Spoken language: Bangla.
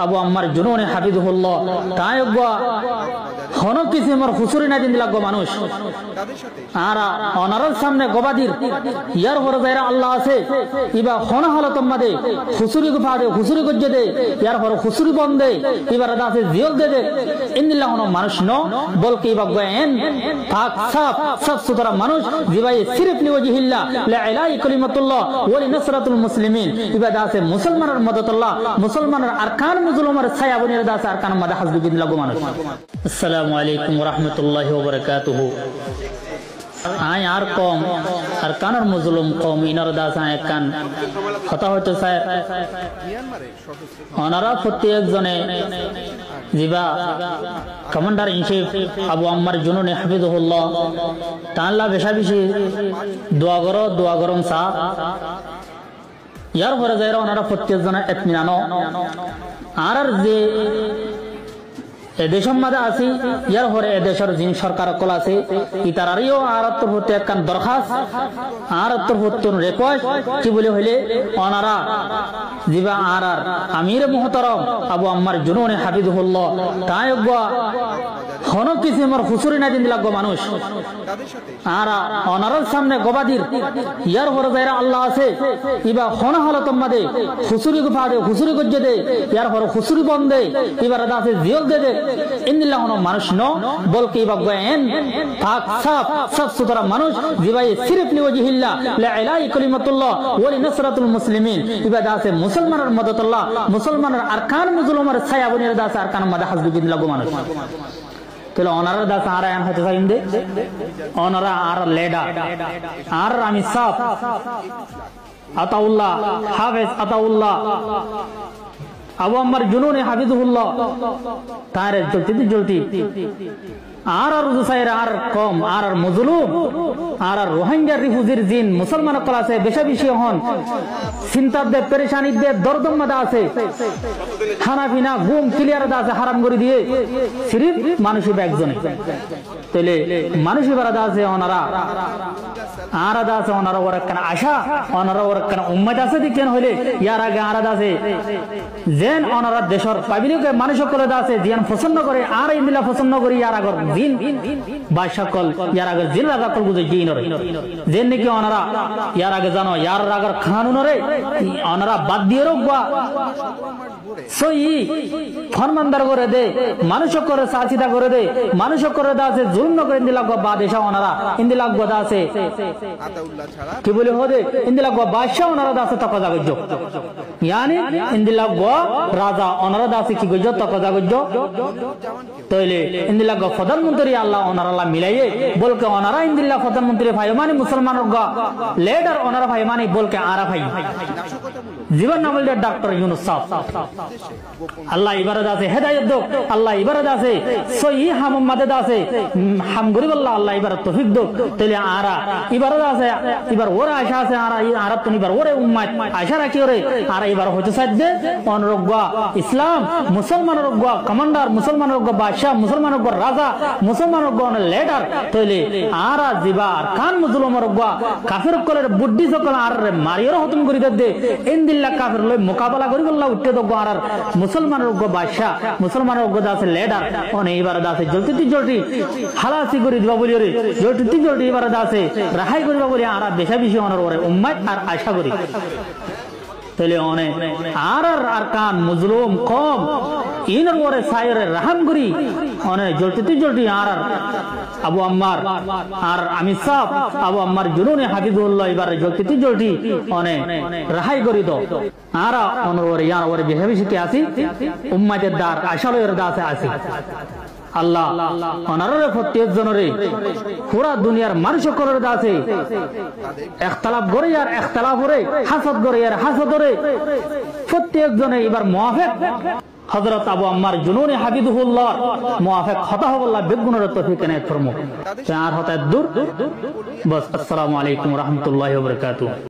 আবু আম্মার জুনুনে হাফিজুহুল্লাহ তায়গা হনো কিসিমর হুসুরি না দিন লাগো মানুষ আর অনারর সামনে গবাদির ইয়ার পরে যারা আল্লাহ আছে ইবা হন হালত মাদে হুসুরি গুফাদে হুসুরি গজ্জে দে ইয়ার পরে হুসুরি বন্ধে ইবার দাসে জিয়ল দে দে ইন্দিল্লাহ হনো মানুষ ন বলকে ইবা গায়েন পাক সাফ সাফ সুতরা মানুষ জিবাই সিরফ লিওয়াজিহিল্লা লা ইলাহি কালিমাতুল্লাহ ওয়া লিনাসরাতুল মুসলিমিন ইবা দাসে মুসলমানের মদতুল্লাহ মুসলমানের আরকান মুজলুমের ছায়া বনির দাসে আরকান মাদা হাসবি দিন লাগো মানুষ আসসালামু আলাইকুম ওয়া রাহমাতুল্লাহি ওয়া বারাকাতুহু আয় আর কম আর কানার মুজলুম কম ইনার দাস আয় কান কথা হয়তো স্যার ওনারা প্রত্যেক জনে জিবা কমান্ডার ইন চিফ আবু আম্মার জুনুনে হাফিজুহুল্লাহ তাআলা বেশা বেশি দোয়া করুন সা ইয়ার পরে যারা ওনারা প্রত্যেক জনে ইতমিনানো আর যে এদেশের মাঝে আছি ইয়ার পরে এদেশের যিনি সরকার কল আছে ইতারারিও আরাত্তর হতে একখান দরখাস্ত আরাত্তর হতুন রিকোয়েস্ট কি বলে হইলে ওনারা জিবা আর আমির মুহতারাম আবু আম্মার জুনুনে হাফিজুহুল্লাহ তায়গা হনো কিসিমর হুসুরি না দিন লাগো মানুষ আর ওনারর সামনে গবাদির ইয়ার পরে যারা আল্লাহ আছে ইবা হন হালত মাদে হুসুরি গুফাদে হুসুরি গজ্জে দে ইয়ার পরে হুসুরি বন্ধে ইবার দাসে জিয়ল দে দে ইন্দিল্লাহ হনো মানুষ ন বলকে ইবা গায়েন পাক সাফ সাফ সুতরা মানুষ জিবাই সিরফ লিওয়াজিহিল্লা লা ইলাহি কালিমাতুল্লাহ ওয়া লিনাসরাতুল মুসলিমিন ইবা দাসে মুসলমানের মদতুল্লাহ মুসলমানের আরকান মুজলুমের ছায়া বনির দাসে আরকান মাদা হাসবি দিন লাগো মানুষ তাহলে ওনারা দাস আর আয়ান হতে চাইন দে ওনারা আর লেডা আর আমি সাফ আতাউল্লাহ হাফেজ আতাউল্লাহ আবু আম্মার জুনুনে হাফিজুহুল্লাহ তারে জলতি আর রুসাইর আর কম আর মজলুম আর রোহিঙ্গা রিফিউজির জিন মুসলমান কল আছে বেশা বেশি হন চিন্তার দে পেরেশানি দে দরদম মাদা আছে খানা পিনা গুম ক্লিয়ার দা আছে হারাম করে দিয়ে সিরিফ মানুষই একজনে তাহলে মানুষই বারাদা আছে ওনারা আরাদা আছে ওনারা ওর একখানা আশা ওনারা ওর একখানা উম্মত আছে দেখেন হইলে ইয়ার আগে আরাদা আছে যেন ওনারা দেশের পাবলিকে মানুষ সকলে আছে জিয়ান পছন্দ করে আর ইন্দিলা পছন্দ করি ইয়ার আগর জিন বা সকল ইয়ার আগে জিন লাগা কল বুঝে জিন রে যেন নাকি ওনারা ইয়ার আগে জানো ইয়ার আগর কানুন রে ওনারা বাদ দিয়ে রোগবা সই ফরমানদার করে দে মানুষ করে সাচিদা করে দে মানুষ করে দা আছে জুলম করে ইন্দিলা গো বাদশা ওনারা ইন্দিলা গো দা আছে কি বলে হদে ইন্দিলা গো বাদশা ওনারা দা আছে তকজা গজ্জ यानी इंदिला गो राजा ओनारा दासी की गज्जो तकजा गज्जो तोइले इंदिला गो प्रधानमंत्री अल्लाह ओनारा मिलाइए बोल के ओनारा इंदिला प्रधानमंत्री भाईमानी मुसलमानों का लीडर ओनारा भाईमानी बोल के आरा भाई जीवन नावल डॉक्टर यूनुस साहब अल्लाह इबारत আছে হেদায়েত দো আল্লাহ ইবারত আছে সহি হাম মাদদ আছে হাম গরিব আল্লাহ আল্লাহ ইবারত তৌফিক দো তাহলে আরা ইবারত আছে এবার ওরা আশা আছে আরা তো ইবার ওরে উম্মত আশা রাখি ওরে আর এবার হইতে সাধ্যে অনরগা ইসলাম মুসলমানের রগা কমান্ডার মুসলমানের রগা বাদশা মুসলমানের রগা রাজা মুসলমানের রগা লেডার তাইলে আরা জিবার কান মুসলমানের রগা কাফির কলের বুদ্ধি সকল আর মারিয়র খতম করি দে ইনদিল্লা কাফির লই মোকাবেলা করি আল্লাহ উঠতে দগো আর মুসলমানের রগা বাদশা মুসলমানের রগা আছে লেডার অনে এবার আছে জলতি হালাসি করি দিবা বলি রে জলতি এবার আছে রাহাই করিবা বলি আর বেশা বেশি অনর ওরে উম্মত আর আশা করি তাহলে অনেক আর আরকান মুজলুম কম ইনর ওরে সায়রে রহম করি অনেক জলতি আর আবু আম্মার আর আমি সাফ আবু আম্মার জুনুনে হাফিজুল্লাহ এবার জলতি অনেক রাহাই করি তো আর অনর ওরে ইয়ার ওরে বেশি আসি উম্মতের দার আশালয়ের দাসে আসি আল্লাহ ওনারে প্রত্যেক জনরে পুরা দুনিয়ার মানুষ করার দাসে ইখতিলাফ করে আর ইখতিলাফ করে হাসদ করে আর হাসদ করে প্রত্যেক জনে এবার মুআফিক হযরত আবু আম্মার জুনুনে হাফিজুহুল্লাহ মুআফিক হতা হওয়াল্লাহ বেগুনের তৌফিক এনায়েত ফরমু আর হতা দূর বাস আসসালামু আলাইকুম ওয়া রাহমাতুল্লাহি ওয়া বারাকাতুহু।